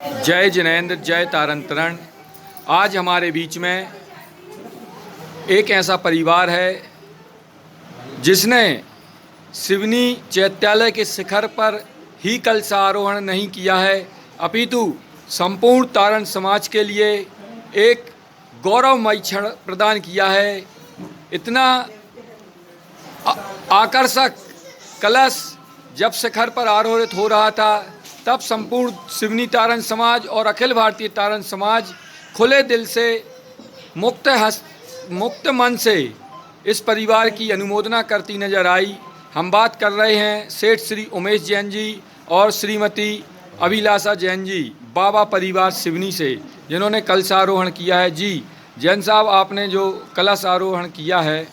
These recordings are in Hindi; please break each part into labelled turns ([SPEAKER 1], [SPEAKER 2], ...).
[SPEAKER 1] जय जिनेंद्र, जय तारंतरण। आज हमारे बीच में एक ऐसा परिवार है जिसने सिवनी चैत्यालय के शिखर पर ही कलशारोहण नहीं किया है, अपितु संपूर्ण तारण समाज के लिए एक गौरवमयी क्षण प्रदान किया है। इतना आकर्षक कलश जब शिखर पर आरोहित हो रहा था, तब संपूर्ण सिवनी तारण समाज और अखिल भारतीय तारण समाज खुले दिल से मुक्त मन से इस परिवार की अनुमोदना करती नजर आई। हम बात कर रहे हैं सेठ श्री उमेश जैन जी और श्रीमती अभिलाषा जैन जी, बाबा परिवार सिवनी से, जिन्होंने कलशारोहण किया है। जी जैन साहब, आपने जो कलश आरोहण किया है,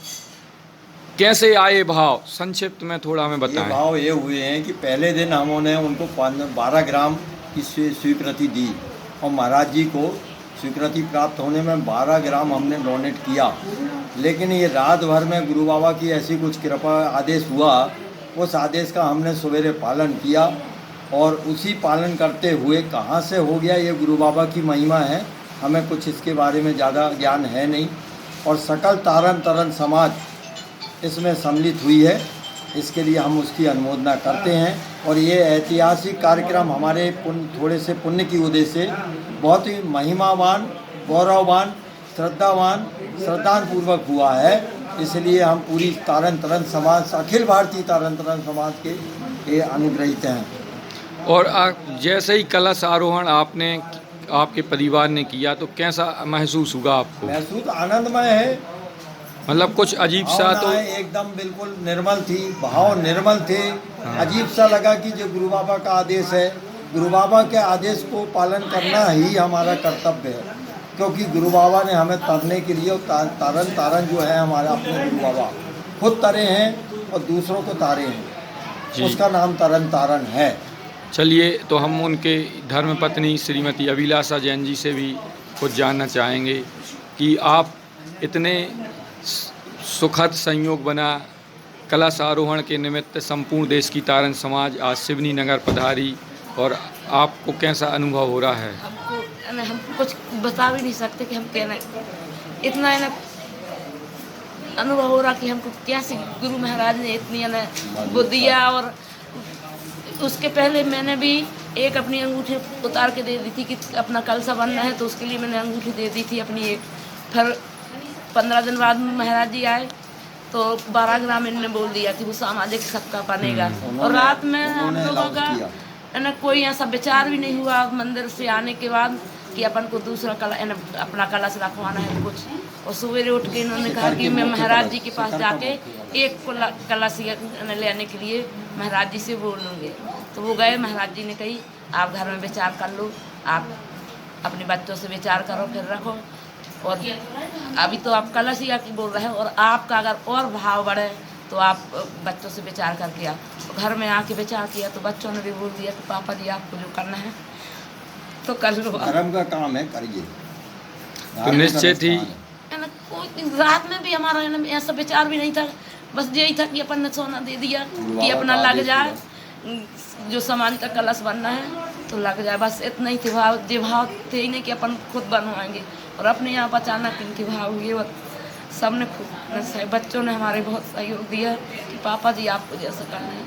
[SPEAKER 1] कैसे आए भाव, संक्षिप्त में थोड़ा हमें बताएं।
[SPEAKER 2] ये भाव ये हुए हैं कि पहले दिन हमने उनको 12 ग्राम की स्वीकृति दी और महाराज जी को स्वीकृति प्राप्त होने में 12 ग्राम हमने डोनेट किया। लेकिन ये रात भर में गुरु बाबा की ऐसी कुछ कृपा आदेश हुआ, उस आदेश का हमने सवेरे पालन किया और उसी पालन करते हुए कहाँ से हो गया ये गुरु बाबा की महिमा है। हमें कुछ इसके बारे में ज़्यादा ज्ञान है नहीं और सकल तारण समाज इसमें सम्मिलित हुई है, इसके लिए हम उसकी अनुमोदना करते हैं। और ये ऐतिहासिक कार्यक्रम हमारे थोड़े से पुण्य की वजह से बहुत ही महिमावान, गौरववान, श्रद्धापूर्वक हुआ है। इसलिए हम पूरी तारण समाज, अखिल भारतीय तारण समाज के ये अनुग्रहित हैं।
[SPEAKER 1] और जैसे ही कलश आरोहण आपके परिवार ने किया, तो कैसा महसूस हुआ आपको?
[SPEAKER 2] महसूस आनंदमय है,
[SPEAKER 1] मतलब कुछ अजीब सा तो
[SPEAKER 2] एकदम बिल्कुल निर्मल थी, भाव निर्मल थे। अजीब सा लगा कि जो गुरु बाबा का आदेश है, गुरु बाबा के आदेश को पालन करना ही हमारा कर्तव्य है, क्योंकि गुरु बाबा ने हमें तरने के लिए तारण जो है हमारा अपने गुरु बाबा खुद तरे हैं और दूसरों को तारे हैं, उसका नाम तारण है।
[SPEAKER 1] चलिए, तो हम उनके धर्मपत्नी श्रीमती अभिलाषा जैन जी से भी कुछ जानना चाहेंगे कि आप इतने सुखद संयोग बना, कलश आरोहण के निमित्त संपूर्ण देश की तारण समाज आज सिवनी नगर पधारी, और आपको कैसा अनुभव हो रहा है?
[SPEAKER 3] हम कुछ बता भी नहीं सकते कि हम कहना, इतना अनुभव हो रहा कि हमको कैसे गुरु महाराज ने इतनी वो दिया। और उसके पहले मैंने भी एक अपनी अंगूठी उतार के दे दी थी कि अपना कलशा बनना है, तो उसके लिए मैंने अंगूठी दे दी थी अपनी एक। फिर 15 दिन बाद महाराज जी आए तो 12 ग्राम इनने बोल दिया कि वो सामाजिक सबका बनेगा। और रात में हम लोगों का कोई ऐसा विचार भी नहीं हुआ मंदिर से आने के बाद कि अपन को दूसरा अपना कलश रखवाना है कुछ। और सवेरे उठ के इन्होंने कहा कि मैं महाराज जी के पास जाके एक कलश लेने के लिए महाराज जी से बोलूँगे। तो वो गए, महाराज जी ने कही आप घर में विचार कर लो, आप अपने बच्चों से विचार करो, फिर रखो। और अभी तो आप कलश ही आके बोल रहे हैं, और आपका अगर और भाव बढ़े तो आप बच्चों से विचार करके तो घर में आके विचार किया, तो बच्चों ने भी बोल दिया कि पापा जी आपको जो करना है तो कर लो,
[SPEAKER 2] धर्म का काम है, करिए।
[SPEAKER 1] तो निश्चित ही
[SPEAKER 3] कोई रात में भी हमारा ऐसा विचार भी नहीं था, बस यही था कि अपन ने सोना दे दिया कि अपना लग जाए, जो सामान का कलश बनना है तो लग जाए, बस इतना ही थे भाव। जो भाव थे ही नहीं कि अपन खुद बनवाएंगे, और अपने यहाँ अचानक इनके भाव हुए, सबने खुद, बच्चों ने हमारे बहुत सहयोग दिया कि पापा जी आपको जैसा करना है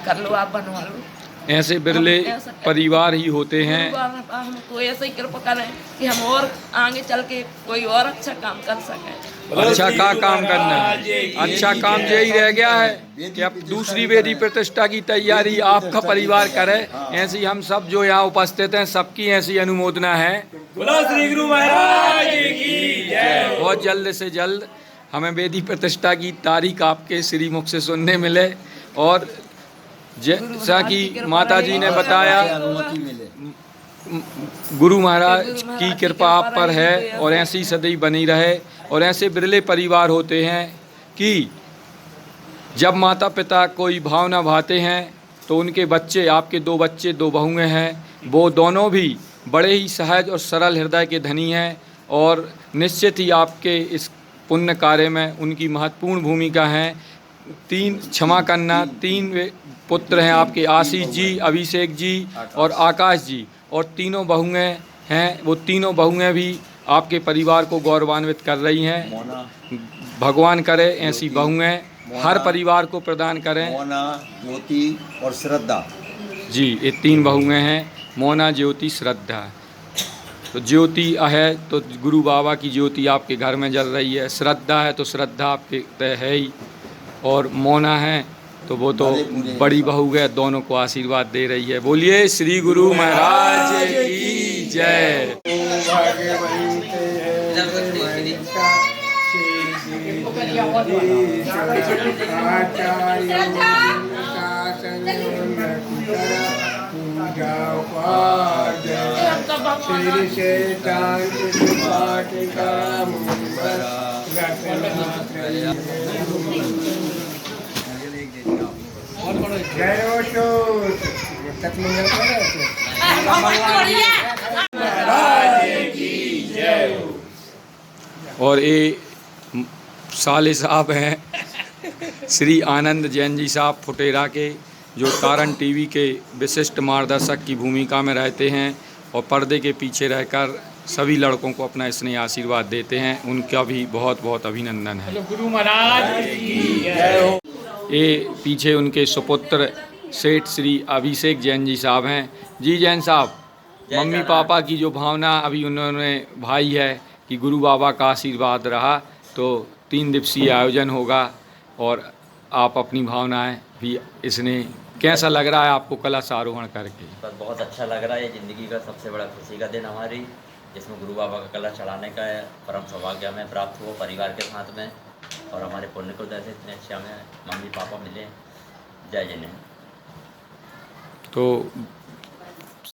[SPEAKER 3] कर लो, आप बनवा लो।
[SPEAKER 1] ऐसे बिरले परिवार ही होते हैं,
[SPEAKER 3] हमको ऐसा ही कृपा करें कि हम और आगे चल के कोई और अच्छा काम कर सकें।
[SPEAKER 1] अच्छा का काम करना है, अच्छा काम यही रह गया है कि अब दूसरी वेदी प्रतिष्ठा की तैयारी आपका परिवार करे। ऐसी हम सब जो यहाँ उपस्थित हैं, सबकी ऐसी अनुमोदना है।
[SPEAKER 4] श्री गुरु महाराज की जय।
[SPEAKER 1] बहुत जल्द से जल्द हमें वेदी प्रतिष्ठा की तारीख आपके श्रीमुख से सुनने मिले, और जैसा कि माता जी ने बताया, गुरु महाराज की कृपा आप पर है और ऐसी सदैव बनी रहे। और ऐसे बिरले परिवार होते हैं कि जब माता पिता कोई भावना भाते हैं तो उनके बच्चे, आपके 2 बच्चे 2 बहुएं हैं, वो दोनों भी बड़े ही सहज और सरल हृदय के धनी हैं, और निश्चित ही आपके इस पुण्य कार्य में उनकी महत्वपूर्ण भूमिका है। 3 पुत्र हैं आपके, आशीष जी, अभिषेक जी और आकाश जी, और तीनों बहुएं हैं, वो तीनों बहुएं भी आपके परिवार को गौरवान्वित कर रही हैं।
[SPEAKER 2] मोना,
[SPEAKER 1] भगवान करे ऐसी बहुएं हर परिवार को प्रदान करें।
[SPEAKER 2] मोना, ज्योति और श्रद्धा।
[SPEAKER 1] जी, ये 3 बहुएं हैं, मोना, ज्योति, श्रद्धा। तो ज्योति है तो गुरु बाबा की ज्योति आपके घर में जल रही है, श्रद्धा है तो श्रद्धा आपके तय है ही, और मोना है तो वो तो बड़ी बहू है, दोनों को आशीर्वाद दे रही है। बोलिए श्री गुरु महाराज की जय। और ये साले साहब हैं श्री आनंद जैन जी साहब फुटेरा के, जो तारण टीवी के विशिष्ट मार्गदर्शक की भूमिका में रहते हैं और पर्दे के पीछे रहकर सभी लड़कों को अपना स्नेह आशीर्वाद देते हैं। उनका भी बहुत बहुत अभिनंदन है।
[SPEAKER 4] गुरु महाराज की जय हो।
[SPEAKER 1] ये पीछे उनके सुपुत्र सेठ श्री अभिषेक जैन जी साहब हैं। जी जैन साहब, मम्मी पापा की जो भावना अभी उन्होंने भाई है कि गुरु बाबा का आशीर्वाद रहा, तो 3 दिवसीय आयोजन होगा और आप अपनी भावनाएं भी इसने, कैसा लग रहा है आपको कलश आरोहण करके?
[SPEAKER 5] बस बहुत अच्छा लग रहा है। ये ज़िंदगी का सबसे बड़ा खुशी का दिन हमारी, जिसमें गुरु बाबा का कलश चढ़ाने का परम सौभाग्य हमें प्राप्त हुआ परिवार के साथ में, और हमारे पुण्य को जैसे इतने अच्छे हमें मम्मी पापा मिले। जय जय।
[SPEAKER 1] तो